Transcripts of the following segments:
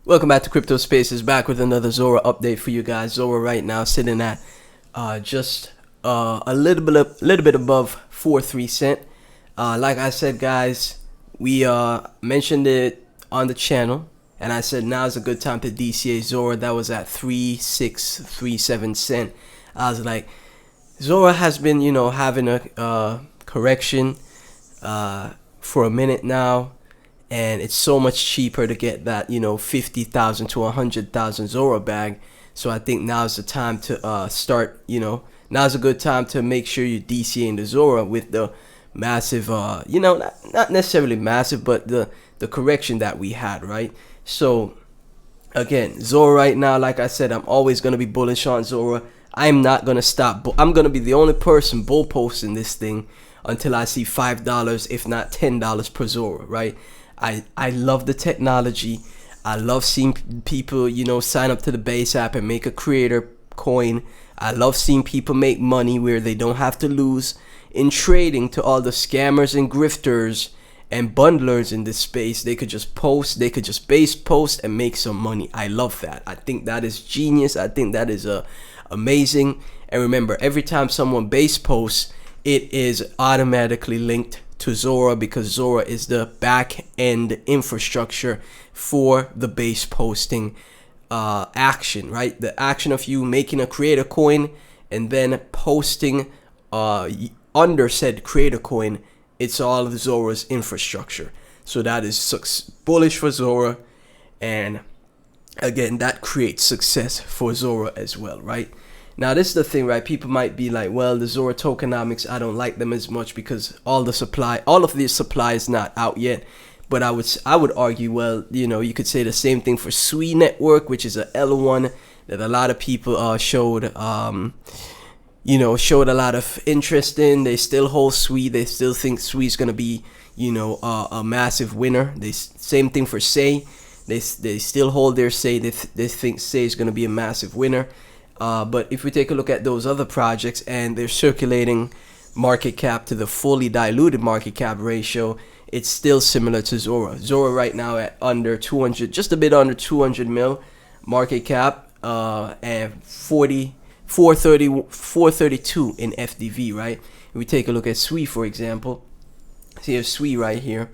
Welcome back to Crypto Spaces, back with another Zora update for you guys. Zora right now sitting at just a little bit above 4.3 cent. Like I said, guys, we mentioned it on the channel, and I said now's a good time to DCA Zora. That was at 3.637 cent. I was like, Zora has been, having a correction for a minute now. And it's so much cheaper to get that, 50,000 to 100,000 Zora bag. So I think now's the time to start, now's a good time to make sure you're DCAing the Zora with the massive, not necessarily massive, but the correction that we had, right? So again, Zora right now, like I said, I'm always going to be bullish on Zora. I'm not going to stop. I'm going to be the only person bull posting this thing until I see $5, if not $10 per Zora, right? I love the technology. I love seeing people, sign up to the base app and make a creator coin. I love seeing people make money where they don't have to lose in trading to all the scammers and grifters and bundlers in this space. They could just post, they could just base post and make some money. I love that. I think that is genius. I think that is amazing. And remember, every time someone base posts, it is automatically linked to Zora, because Zora is the back end infrastructure for the base posting action, right? The action of you making a creator coin and then posting under said creator coin, it's all of Zora's infrastructure. So that is bullish for Zora, and again, that creates success for Zora as well, right? Now, this is the thing, right? People might be like, well, the Zora tokenomics, I don't like them as much because all of the supply is not out yet. But I would argue, well, you could say the same thing for Sui Network, which is a L1 that a lot of people showed a lot of interest in. They still hold Sui. They still think Sui is going to be, a massive winner. Same thing for Say. They still hold their Say. They think Say is going to be a massive winner. But if we take a look at those other projects and they're circulating market cap to the fully diluted market cap ratio, it's still similar to Zora. Zora right now at under 200, just a bit under 200 mil market cap, and 432 in FDV, right? If we take a look at Sui, for example, see here's Sui right here.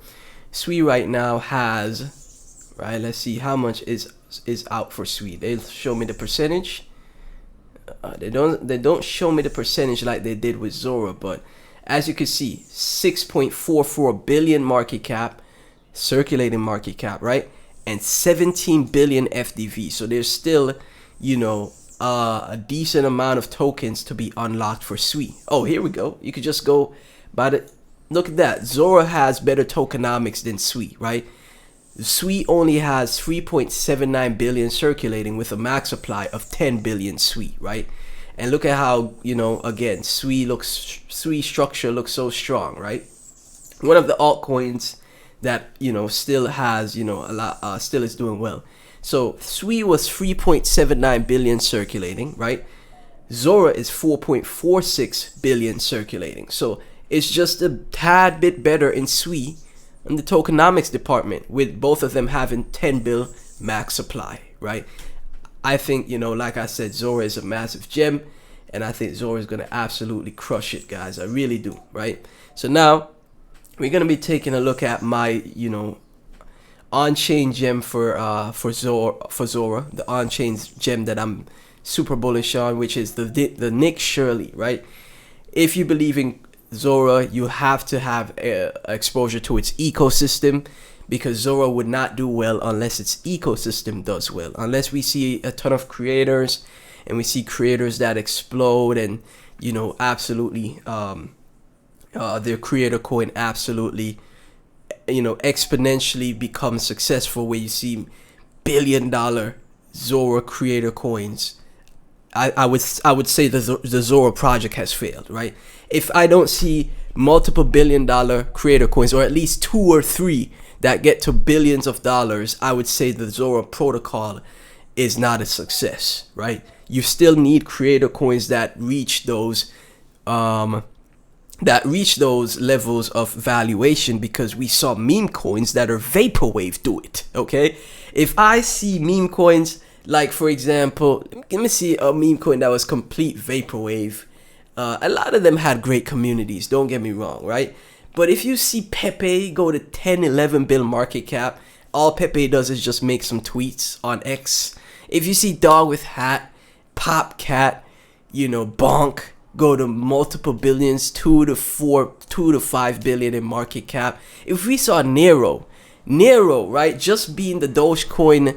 Sui right now has, right, let's see how much is out for Sui. They'll show me the percentage. They don't show me the percentage like they did with Zora, but as you can see, 6.44 billion market cap, circulating market cap, right? And 17 billion FDV. So there's still, a decent amount of tokens to be unlocked for Sui. Oh, here we go. You could just go by the, look at that. Zora has better tokenomics than Sui, right? Sui only has 3.79 billion circulating with a max supply of 10 billion Sui, right? And look at how, again, Sui structure looks so strong, right? One of the altcoins that, still has, a lot, still is doing well. So Sui was 3.79 billion circulating, right? Zora is 4.46 billion circulating. So it's just a tad bit better in Sui in the tokenomics department, with both of them having 10 bill max supply, right? I think, like I said, Zora is a massive gem, and I think Zora is going to absolutely crush it, guys. I really do, right? So now we're going to be taking a look at my, on-chain gem for Zora, the on-chain gem that I'm super bullish on, which is the Nick Shirley, right? If you believe in Zora, you have to have exposure to its ecosystem, because Zora would not do well unless its ecosystem does well. Unless we see a ton of creators and we see creators that explode and, absolutely, their creator coin absolutely, exponentially become successful, where you see $1 billion Zora creator coins. I would say the Zora project has failed, right? If I don't see multiple $1 billion creator coins, or at least 2 or 3 that get to billions of dollars, I would say the Zora protocol is not a success, right? You still need creator coins that reach those that reach those levels of valuation because we saw meme coins that are vaporwave do it. Okay, if I see meme coins like, for example, let me see a meme coin that was complete vaporwave. A lot of them had great communities, don't get me wrong, right? But if you see Pepe go to 10, 11 bill market cap, all Pepe does is just make some tweets on X. If you see Dog with Hat, Pop Cat, Bonk go to multiple billions, 2 to 5 billion in market cap. If we saw Nero, right, just being the Dogecoin,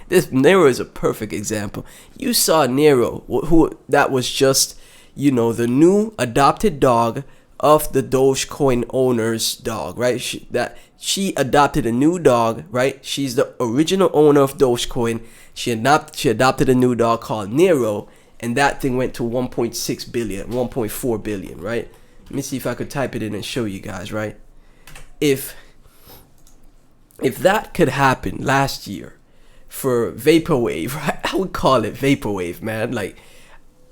this Nero is a perfect example. You saw Nero, who that was just, the new adopted dog of the Dogecoin owner's dog, right? She adopted a new dog, right? She's the original owner of Dogecoin. She adopted a new dog called Nero, and that thing went to 1.6 billion, 1.4 billion, right? Let me see if I could type it in and show you guys, right? If that could happen last year for vaporwave, right? I would call it vaporwave, man. Like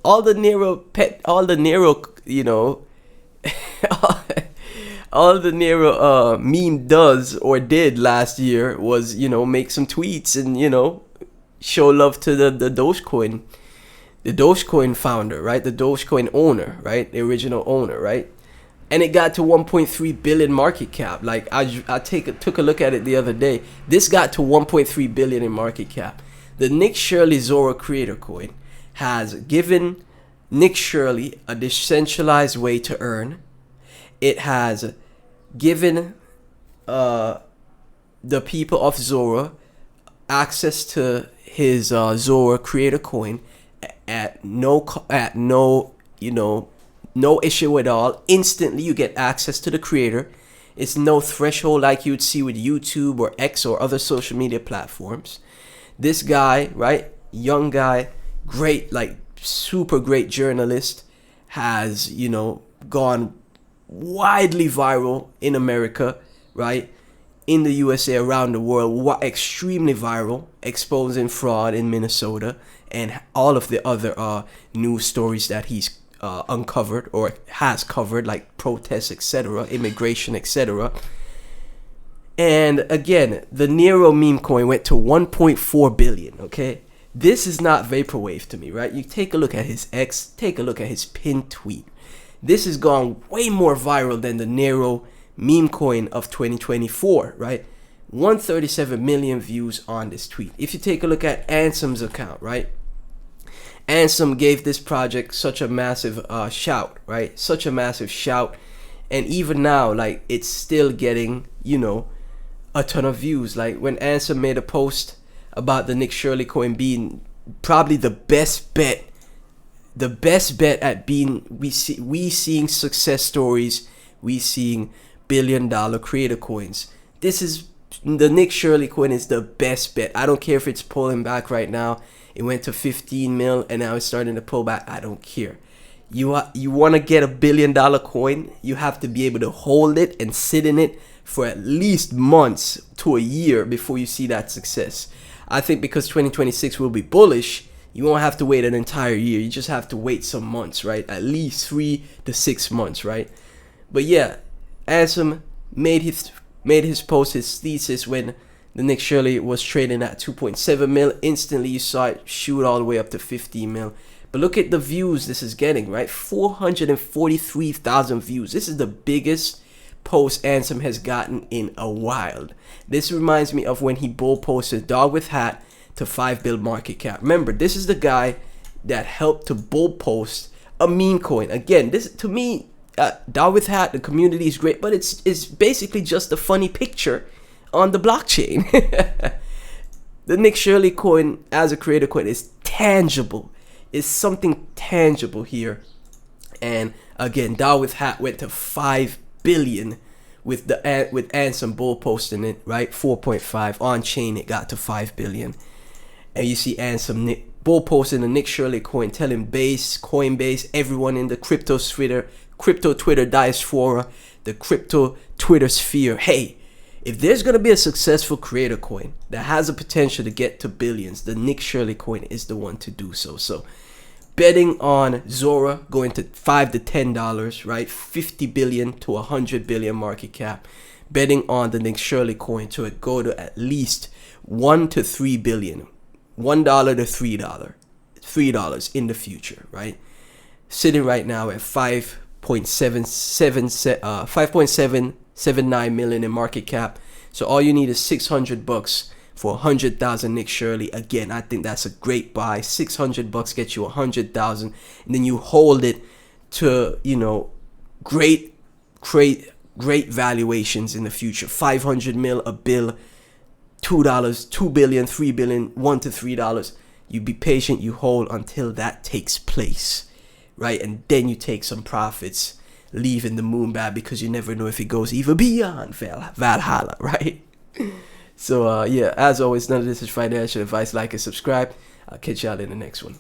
all the Nero, all the Nero meme does or did last year was, make some tweets and, show love to the Dogecoin. The Dogecoin founder, right? The Dogecoin owner, right? The original owner, right? And it got to 1.3 billion market cap. Like I took a look at it the other day. This got to 1.3 billion in market cap. The Nick Shirley Zora creator coin has given Nick Shirley a decentralized way to earn. It has given the people of Zora access to his Zora creator coin at no issue at all. Instantly you get access to the creator. It's no threshold like you would see with YouTube or X or other social media platforms. This guy, right, young guy, great, like super great journalist, has gone widely viral in America, right, in the USA, around the world, extremely viral, exposing fraud in Minnesota and all of the other news stories that he's uncovered or has covered, like protests, etc., immigration, etc. And again, the Nero meme coin went to 1.4 billion. Okay, this is not vaporwave to me, right? You take a look at his X, take a look at his pinned tweet. This has gone way more viral than the Nero meme coin of 2024, right? 137 million views on this tweet. If you take a look at Ansom's account, right? Ansom gave this project such a massive shout, right? Such a massive shout. And even now, like, it's still getting, a ton of views. Like when Ansom made a post about the Nick Shirley coin being probably the best bet at being, we seeing success stories, we seeing billion-dollar creator coins. This is, the Nick Shirley coin is the best bet. I don't care if it's pulling back right now. It went to 15 mil and now it's starting to pull back. I don't care. You want to get $1 billion coin, you have to be able to hold it and sit in it for at least months to a year before you see that success. I think because 2026 will be bullish, you won't have to wait an entire year. You just have to wait some months, right? At least 3 to 6 months, right? But yeah, Ansom made his post, his thesis, when the Nick Shirley was trading at 2.7 mil. Instantly you saw it shoot all the way up to 15 mil. But look at the views this is getting, right? 443,000 views. This is the biggest post Ansom has gotten in a while. This reminds me of when he bull posted Dog with Hat to 5 bill market cap. Remember, this is the guy that helped to bull post a meme coin. Again, this, to me, Dog with Hat, the community is great, but it's basically just a funny picture on the blockchain. The Nick Shirley coin as a creator coin is tangible. It's something tangible here. And again, Dog with Hat went to 5 billion with Ansom bull posting it, right? 4.5 on chain, it got to 5 billion. And you see Ansom bull posting the Nick Shirley coin, telling Coinbase, everyone in the crypto Twitter diaspora, the crypto Twitter sphere, hey, if there's going to be a successful creator coin that has the potential to get to billions, the Nick Shirley coin is the one to do so. So betting on Zora going to $5 to $10, right? 50 billion to 100 billion market cap. Betting on the next Shirley coin to go to at least 1 to 3 billion, $1 to $3 in the future, right? Sitting right now at 5.779 million in market cap. So all you need is $600 for 100,000 Nick Shirley. Again, I think that's a great buy. $600 gets you 100,000, and then you hold it to, you know, great valuations in the future. 500 mil a bill, $2, 2 billion, 3 billion, $1 to $3. You be patient, you hold until that takes place, right? And then you take some profits, leaving the moon bad, because you never know if it goes even beyond Valhalla, right? So yeah, as always, none of this is financial advice. Like and subscribe. I'll catch y'all in the next one.